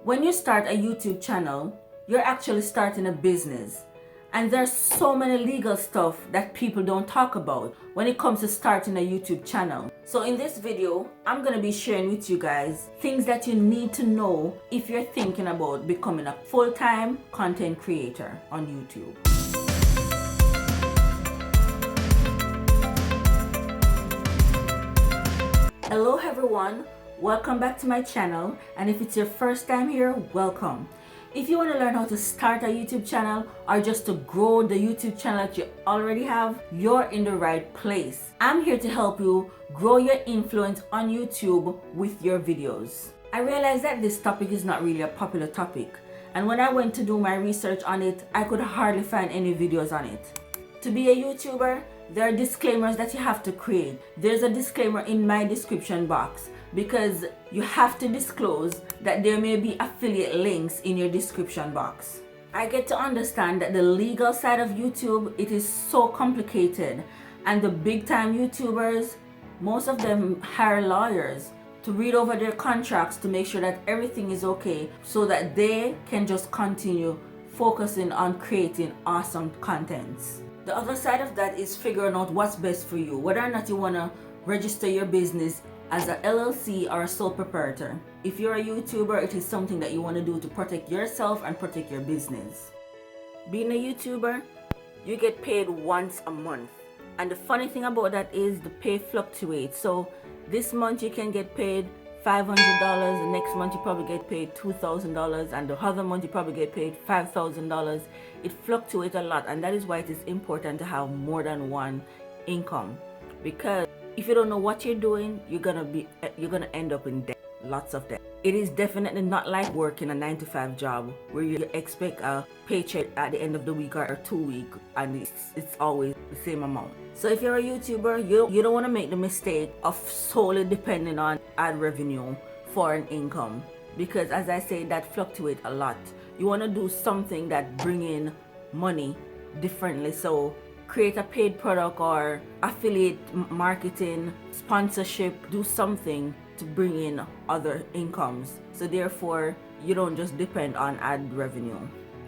When you start a YouTube channel, you're actually starting a business. And there's so many legal stuff that people don't talk about when it comes to starting a YouTube channel. So in this video, I'm going to be sharing with you guys things that you need to know if you're thinking about becoming a full-time content creator on YouTube. Hello everyone, welcome back to my channel, and if it's your first time here, welcome. If you want to learn how to start a YouTube channel or just to grow the YouTube channel that you already have, you're in the right place. I'm here to help you grow your influence on YouTube with your videos. I realized that this topic is not really a popular topic, and when I went to do my research on it, I could hardly find any videos on it. To be a YouTuber, there are disclaimers that you have to create. There's a disclaimer in my description box because you have to disclose that there may be affiliate links in your description box. I get to understand that the legal side of YouTube, it is so complicated, and the big time YouTubers, most of them hire lawyers to read over their contracts to make sure that everything is okay so that they can just continue focusing on creating awesome contents. The other side of that is figuring out what's best for you, whether or not you want to register your business as a LLC or a sole proprietor. If you're a YouTuber, it is something that you want to do to protect yourself and protect your business. Being a YouTuber, you get paid once a month. And the funny thing about that is the pay fluctuates. So this month you can get paid $500, the next month you probably get paid $2,000, and the other month you probably get paid $5,000. It fluctuates a lot, and that is why it is important to have more than one income, because if you don't know what you're doing, you're gonna end up in debt, lots of debt. It is definitely not like working a 9-to-5 job where you expect a paycheck at the end of the week or 2 weeks, and it's always the same amount. So if you're a YouTuber, you don't want to make the mistake of solely depending on ad revenue for an income, because as I say, that fluctuates a lot. You want to do something that bring in money differently. So create a paid product or affiliate marketing, sponsorship, do something to bring in other incomes. So therefore, you don't just depend on ad revenue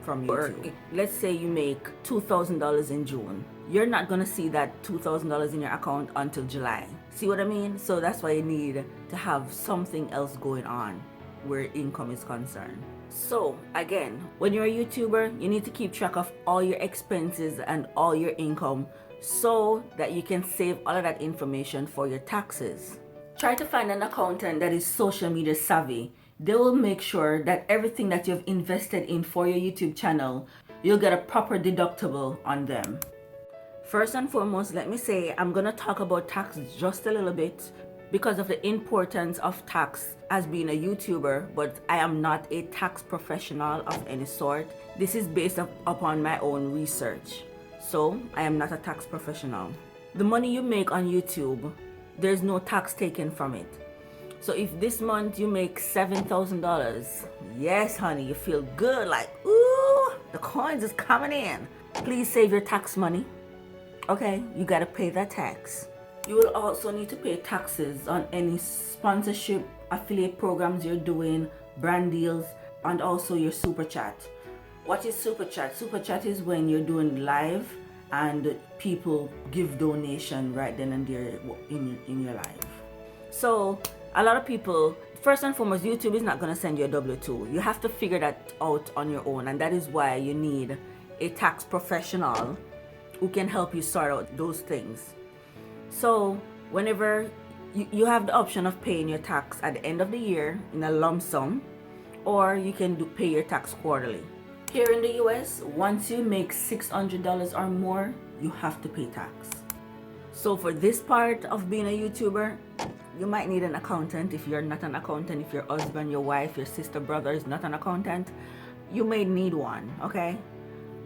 from YouTube. Let's say you make $2,000 in June. You're not gonna see that $2,000 in your account until July. See what I mean? So that's why you need to have something else going on where income is concerned. So again, when you're a YouTuber, you need to keep track of all your expenses and all your income so that you can save all of that information for your taxes. Try to find an accountant that is social media savvy. They will make sure that everything that you've invested in for your YouTube channel, you'll get a proper deductible on them. First and foremost, let me say I'm gonna talk about tax just a little bit because of the importance of tax as being a YouTuber, but I am not a tax professional of any sort. This is based upon my own research. So I am not a tax professional. The money you make on YouTube, there's no tax taken from it. So if this month you make $7,000, yes honey, you feel good, like ooh, the coins is coming in. Please save your tax money. Okay, you gotta pay that tax. You will also need to pay taxes on any sponsorship, affiliate programs you're doing, brand deals, and also your super chat. What is super chat? Super chat is when you're doing live and people give donation right then and there in your live. So a lot of people, first and foremost, YouTube is not going to send you a W-2. You have to figure that out on your own, and that is why you need a tax professional who can help you sort out those things. So whenever you have the option of paying your tax at the end of the year in a lump sum, or you can pay your tax quarterly. Here in the US, once you make $600 or more, you have to pay tax. So for this part of being a YouTuber, you might need an accountant. If you're not an accountant, if your husband, your wife, your sister, brother is not an accountant, you may need one, okay?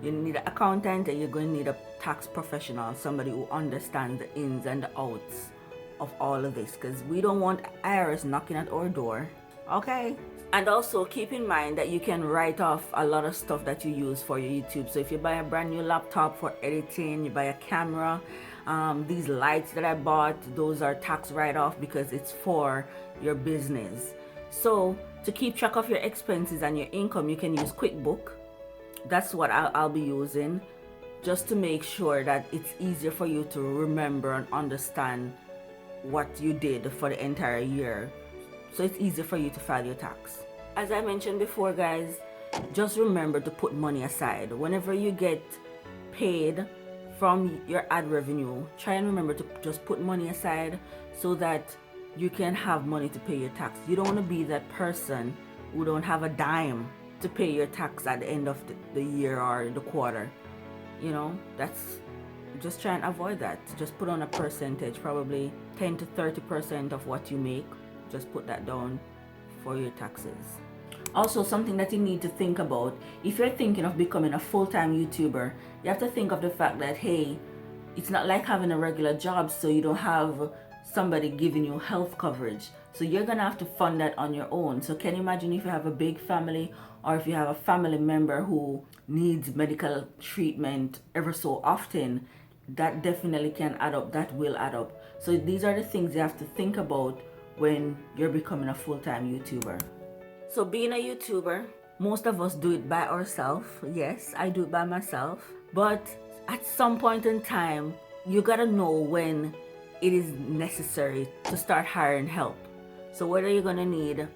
You need an accountant, and you're going to need a tax professional, somebody who understands the ins and the outs of all of this, because we don't want IRS knocking at our door, okay? And also keep in mind that you can write off a lot of stuff that you use for your YouTube. So if you buy a brand new laptop for editing, you buy a camera, these lights that I bought, those are tax write-off because it's for your business. So To keep track of your expenses and your income, you can use QuickBook. That's what I'll be using, just to make sure that it's easier for you to remember and understand what you did for the entire year. So it's easier for you to file your tax. As I mentioned before, guys, just remember to put money aside. Whenever you get paid from your ad revenue, try and remember to just put money aside so that you can have money to pay your tax. You don't want to be that person who don't have a dime to pay your tax at the end of the year or the quarter. You know, just try and avoid that. Just put on a percentage, probably 10 to 30% of what you make. Just put that down for your taxes. Also, something that you need to think about, if you're thinking of becoming a full-time YouTuber, you have to think of the fact that, hey, it's not like having a regular job, so you don't have somebody giving you health coverage. So you're gonna have to fund that on your own. So can you imagine if you have a big family, or if you have a family member who needs medical treatment ever so often? That definitely can add up, that will add up. So these are the things you have to think about when you're becoming a full-time YouTuber. So being a YouTuber, most of us do it by ourselves. Yes, I do it by myself. But at some point in time, you gotta know when it is necessary to start hiring help. So whether you're gonna need an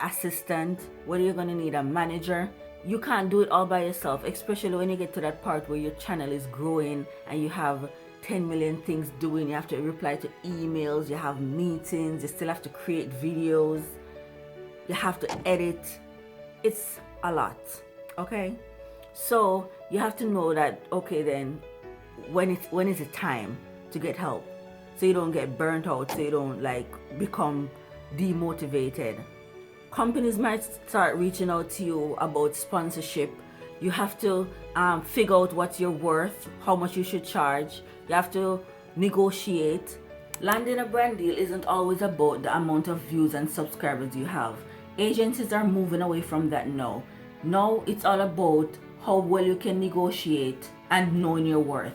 assistant, whether you're gonna need a manager, you can't do it all by yourself, especially when you get to that part where your channel is growing and you have 10 million things doing. You have to reply to emails, you have meetings, you still have to create videos, you have to edit. It's a lot, okay? So you have to know that, okay, then when is it time to get help, so you don't get burnt out, so you don't like become demotivated. Companies might start reaching out to you about sponsorship. You have to figure out what you're worth, how much you should charge. You have to negotiate. Landing a brand deal isn't always about the amount of views and subscribers you have. Agencies are moving away from that now. Now it's all about how well you can negotiate and knowing your worth.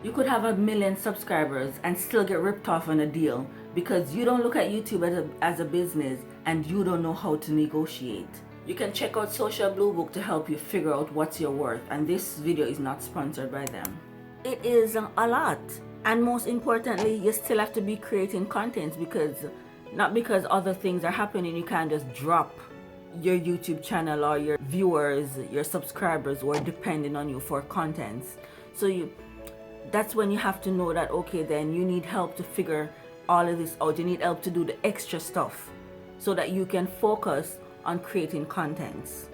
You could have 1 million subscribers and still get ripped off on a deal because you don't look at YouTube as a business and you don't know how to negotiate. You can check out Social Blue Book to help you figure out what's your worth, and this video is not sponsored by them. It is a lot, and most importantly, you still have to be creating content, because not because other things are happening you can't just drop your YouTube channel or your viewers, your subscribers who are depending on you for contents. So that's when you have to know that, okay, then you need help to figure all of this out. You need help to do the extra stuff so that you can focus on creating contents.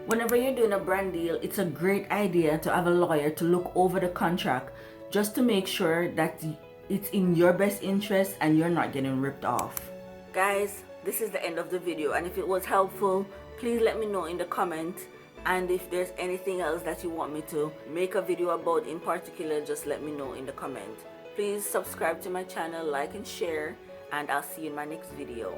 Whenever you're doing a brand deal, it's a great idea to have a lawyer to look over the contract just to make sure that it's in your best interest and you're not getting ripped off. Guys, this is the end of the video, and if it was helpful, please let me know in the comment. And if there's anything else that you want me to make a video about in particular, just let me know in the comment. Please subscribe to my channel, like and share, and I'll see you in my next video.